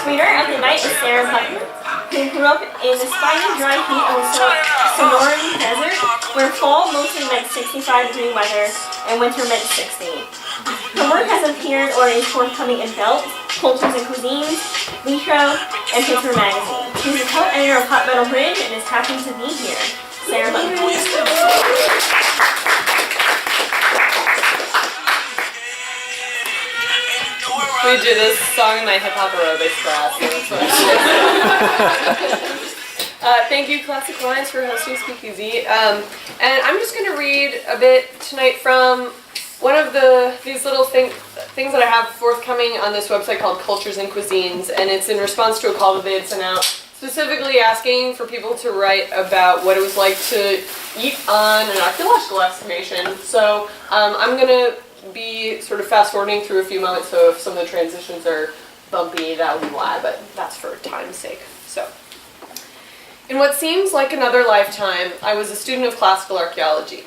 Reader of the night is Sara Button, who grew up in the spiny, dry heat of the Sonoran Desert, where fall mostly meant 65-degree weather and winter meant 60. Her work has appeared or is forthcoming in Belt, Cultures and Cuisines, Litro, and Pittsburgh Magazine. She's the co-editor of Hot Metal Bridge and is happy to be here. Sara Button. We do this song in my hip-hop aerobics class. Thank you, Classic Lines, for hosting Speakeasy. And I'm just going to read a bit tonight from one of these little things that I have forthcoming on this website called Cultures and Cuisines, and it's in response to a call that they had sent out, specifically asking for people to write about what it was like to eat on an archaeological excavation. So I'm going to be sort of fast-forwarding through a few moments, so if some of the transitions are bumpy, that would be why, but that's for time's sake. So, in what seems like another lifetime, I was a student of classical archaeology.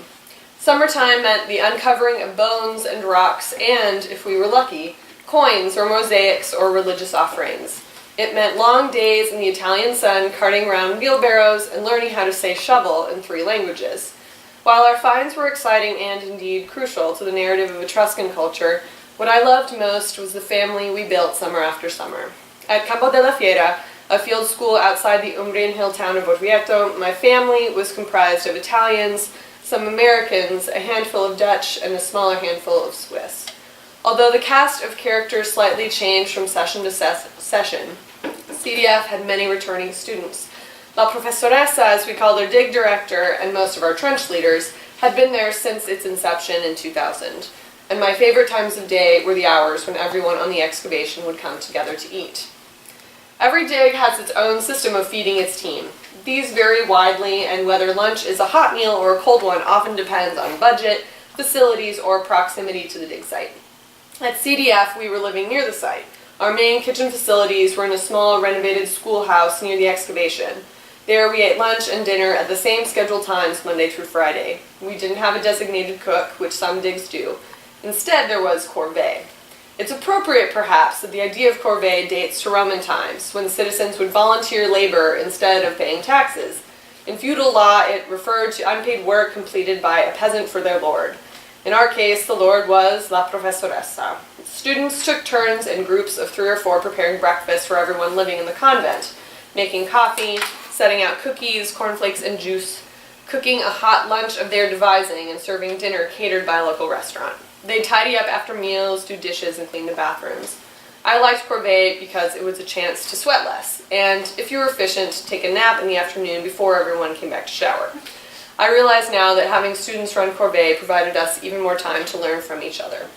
Summertime meant the uncovering of bones and rocks and, if we were lucky, coins or mosaics or religious offerings. It meant long days in the Italian sun carting around wheelbarrows and learning how to say shovel in 3 languages. While our finds were exciting and indeed crucial to the narrative of Etruscan culture, what I loved most was the family we built summer after summer. At Campo della Fiera, a field school outside the Umbrian hill town of Orvieto, my family was comprised of Italians, some Americans, a handful of Dutch, and a smaller handful of Swiss. Although the cast of characters slightly changed from session to session, CDF had many returning students. La Professoressa, as we called our dig director, and most of our trench leaders, had been there since its inception in 2000. And my favorite times of day were the hours when everyone on the excavation would come together to eat. Every dig has its own system of feeding its team. These vary widely, and whether lunch is a hot meal or a cold one often depends on budget, facilities, or proximity to the dig site. At CDF, we were living near the site. Our main kitchen facilities were in a small renovated schoolhouse near the excavation. There we ate lunch and dinner at the same scheduled times Monday through Friday. We didn't have a designated cook, which some digs do. Instead, there was corvée. It's appropriate, perhaps, that the idea of corvée dates to Roman times, when citizens would volunteer labor instead of paying taxes. In feudal law, it referred to unpaid work completed by a peasant for their lord. In our case, the lord was La Professoressa. Students took turns in groups of 3 or 4 preparing breakfast for everyone living in the convent, making coffee, setting out cookies, cornflakes, and juice, cooking a hot lunch of their devising, and serving dinner catered by a local restaurant. They'd tidy up after meals, do dishes, and clean the bathrooms. I liked corvée because it was a chance to sweat less, and if you were efficient, take a nap in the afternoon before everyone came back to shower. I realize now that having students run corvée provided us even more time to learn from each other.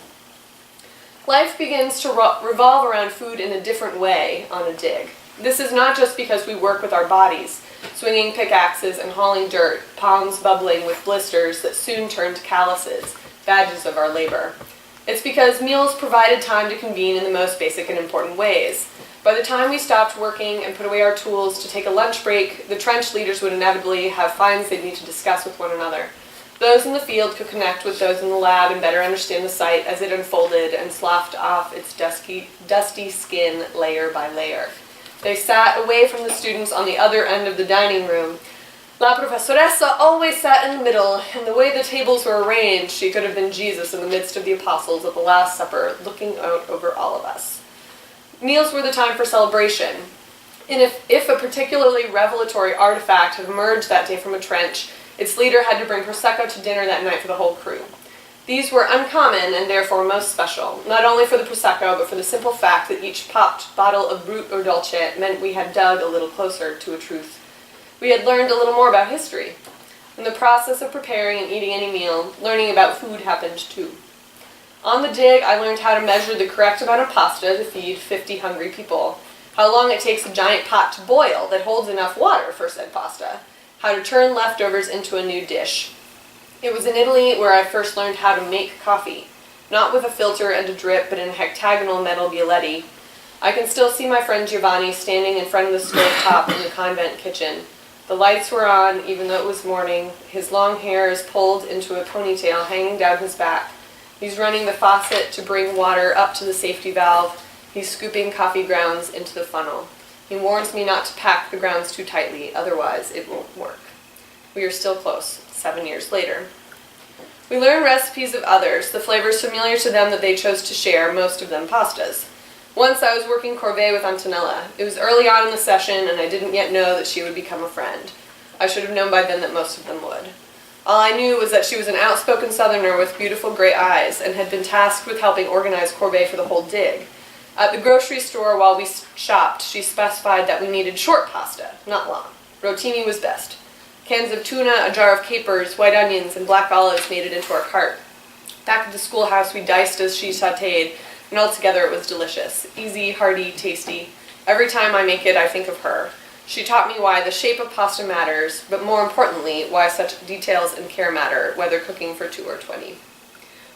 Life begins to revolve around food in a different way on a dig. This is not just because we work with our bodies, swinging pickaxes and hauling dirt, palms bubbling with blisters that soon turn to calluses, badges of our labor. It's because meals provided time to convene in the most basic and important ways. By the time we stopped working and put away our tools to take a lunch break, the trench leaders would inevitably have finds they'd need to discuss with one another. Those in the field could connect with those in the lab and better understand the site as it unfolded and sloughed off its dusty skin layer by layer. They sat away from the students on the other end of the dining room. La Professoressa always sat in the middle, and the way the tables were arranged, she could have been Jesus in the midst of the apostles at the Last Supper, looking out over all of us. Meals were the time for celebration, and if a particularly revelatory artifact had emerged that day from a trench, its leader had to bring Prosecco to dinner that night for the whole crew. These were uncommon and therefore most special, not only for the Prosecco, but for the simple fact that each popped bottle of Brut or Dolce meant we had dug a little closer to a truth. We had learned a little more about history. In the process of preparing and eating any meal, learning about food happened too. On the dig, I learned how to measure the correct amount of pasta to feed 50 hungry people, how long it takes a giant pot to boil that holds enough water for said pasta, how to turn leftovers into a new dish. It was in Italy where I first learned how to make coffee, not with a filter and a drip, but in a hectagonal metal bialetti. I can still see my friend Giovanni standing in front of the stove top in the convent kitchen. The lights were on, even though it was morning. His long hair is pulled into a ponytail hanging down his back. He's running the faucet to bring water up to the safety valve. He's scooping coffee grounds into the funnel. He warns me not to pack the grounds too tightly, otherwise it won't work. We are still close, 7 years later. We learn recipes of others, the flavors familiar to them that they chose to share, most of them pastas. Once I was working corvée with Antonella. It was early on in the session, and I didn't yet know that she would become a friend. I should have known by then that most of them would. All I knew was that she was an outspoken southerner with beautiful gray eyes, and had been tasked with helping organize corvée for the whole dig. At the grocery store while we shopped, she specified that we needed short pasta, not long. Rotini was best. Cans of tuna, a jar of capers, white onions, and black olives made it into our cart. Back at the schoolhouse, we diced as she sautéed, and altogether it was delicious. Easy, hearty, tasty. Every time I make it, I think of her. She taught me why the shape of pasta matters, but more importantly, why such details and care matter, whether cooking for 2 or 20.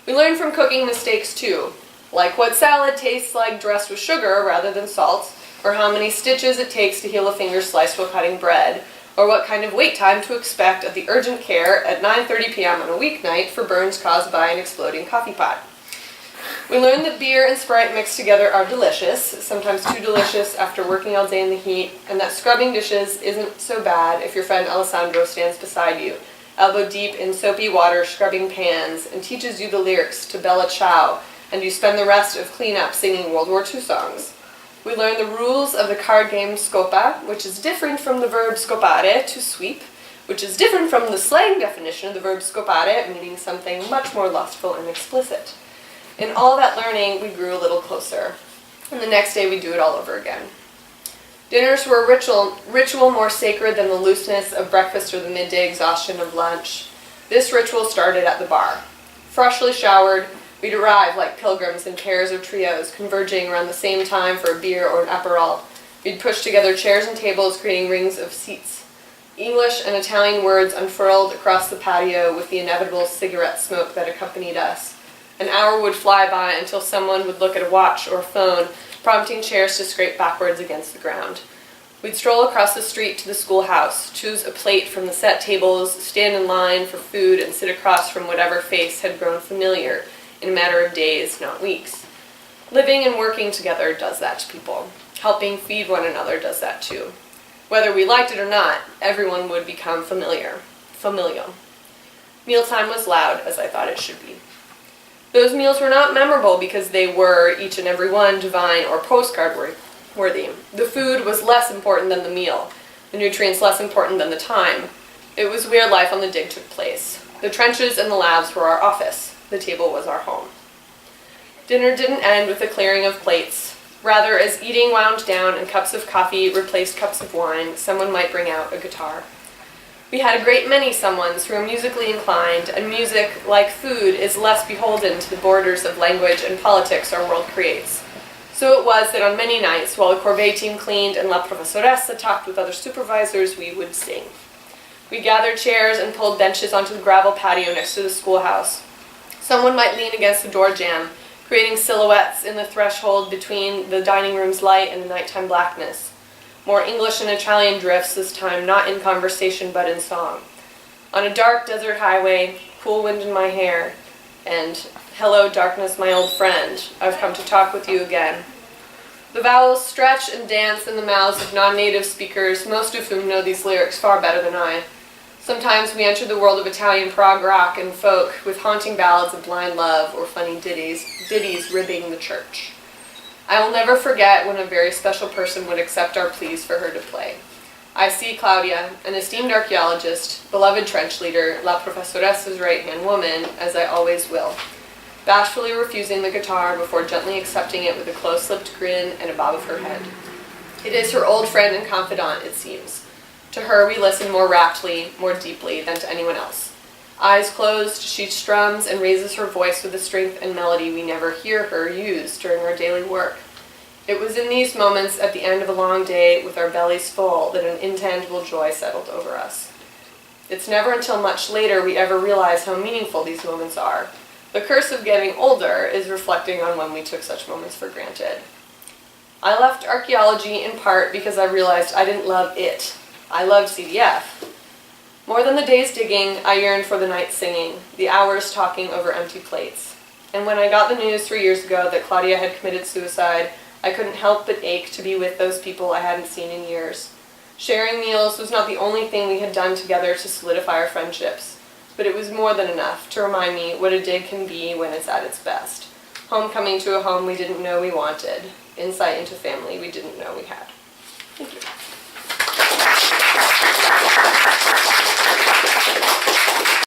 We learn from cooking mistakes too, like what salad tastes like dressed with sugar rather than salt, or how many stitches it takes to heal a finger sliced while cutting bread, or what kind of wait time to expect at the urgent care at 9:30 p.m. on a weeknight for burns caused by an exploding coffee pot. We learn that beer and Sprite mixed together are delicious, sometimes too delicious after working all day in the heat, and that scrubbing dishes isn't so bad if your friend Alessandro stands beside you, elbow deep in soapy water scrubbing pans, and teaches you the lyrics to Bella Ciao, and you spend the rest of cleanup singing World War II songs. We learn the rules of the card game scopa, which is different from the verb scopare, to sweep, which is different from the slang definition of the verb scopare, meaning something much more lustful and explicit. In all that learning, we grew a little closer, and the next day we do it all over again. Dinners were a ritual more sacred than the looseness of breakfast or the midday exhaustion of lunch. This ritual started at the bar. Freshly showered, we'd arrive like pilgrims in pairs or trios, converging around the same time for a beer or an aperol. We'd push together chairs and tables, creating rings of seats. English and Italian words unfurled across the patio with the inevitable cigarette smoke that accompanied us. An hour would fly by until someone would look at a watch or a phone, prompting chairs to scrape backwards against the ground. We'd stroll across the street to the schoolhouse, choose a plate from the set tables, stand in line for food, and sit across from whatever face had grown familiar in a matter of days, not weeks. Living and working together does that to people. Helping feed one another does that too. Whether we liked it or not, everyone would become familial. Mealtime was loud, as I thought it should be. Those meals were not memorable because they were, each and every one, divine or postcard worthy. The food was less important than the meal, the nutrients less important than the time. It was where life on the dig took place. The trenches and the labs were our office. The table was our home. Dinner didn't end with the clearing of plates. Rather, as eating wound down and cups of coffee replaced cups of wine, someone might bring out a guitar. We had a great many someones who were musically inclined, and music, like food, is less beholden to the borders of language and politics our world creates. So it was that on many nights, while the corvée team cleaned and La Professoressa talked with other supervisors, we would sing. We gathered chairs and pulled benches onto the gravel patio next to the schoolhouse. Someone might lean against the door jamb, creating silhouettes in the threshold between the dining room's light and the nighttime blackness. More English and Italian drifts this time, not in conversation but in song. On a dark desert highway, cool wind in my hair, and hello darkness, my old friend, I've come to talk with you again. The vowels stretch and dance in the mouths of non-native speakers, most of whom know these lyrics far better than I. Sometimes we enter the world of Italian prog rock and folk with haunting ballads of blind love or funny ditties ribbing the church. I will never forget when a very special person would accept our pleas for her to play. I see Claudia, an esteemed archaeologist, beloved trench leader, La Professoressa's right-hand woman, as I always will, bashfully refusing the guitar before gently accepting it with a close-lipped grin and a bob of her head. It is her old friend and confidant, it seems. To her we listen more raptly, more deeply than to anyone else. Eyes closed, she strums and raises her voice with a strength and melody we never hear her use during our daily work. It was in these moments at the end of a long day with our bellies full that an intangible joy settled over us. It's never until much later we ever realize how meaningful these moments are. The curse of getting older is reflecting on when we took such moments for granted. I left archaeology in part because I realized I didn't love it. I loved CDF. More than the days digging, I yearned for the nights singing, the hours talking over empty plates. And when I got the news 3 years ago that Claudia had committed suicide, I couldn't help but ache to be with those people I hadn't seen in years. Sharing meals was not the only thing we had done together to solidify our friendships, but it was more than enough to remind me what a dig can be when it's at its best. Homecoming to a home we didn't know we wanted. Insight into family we didn't know we had. Thank you.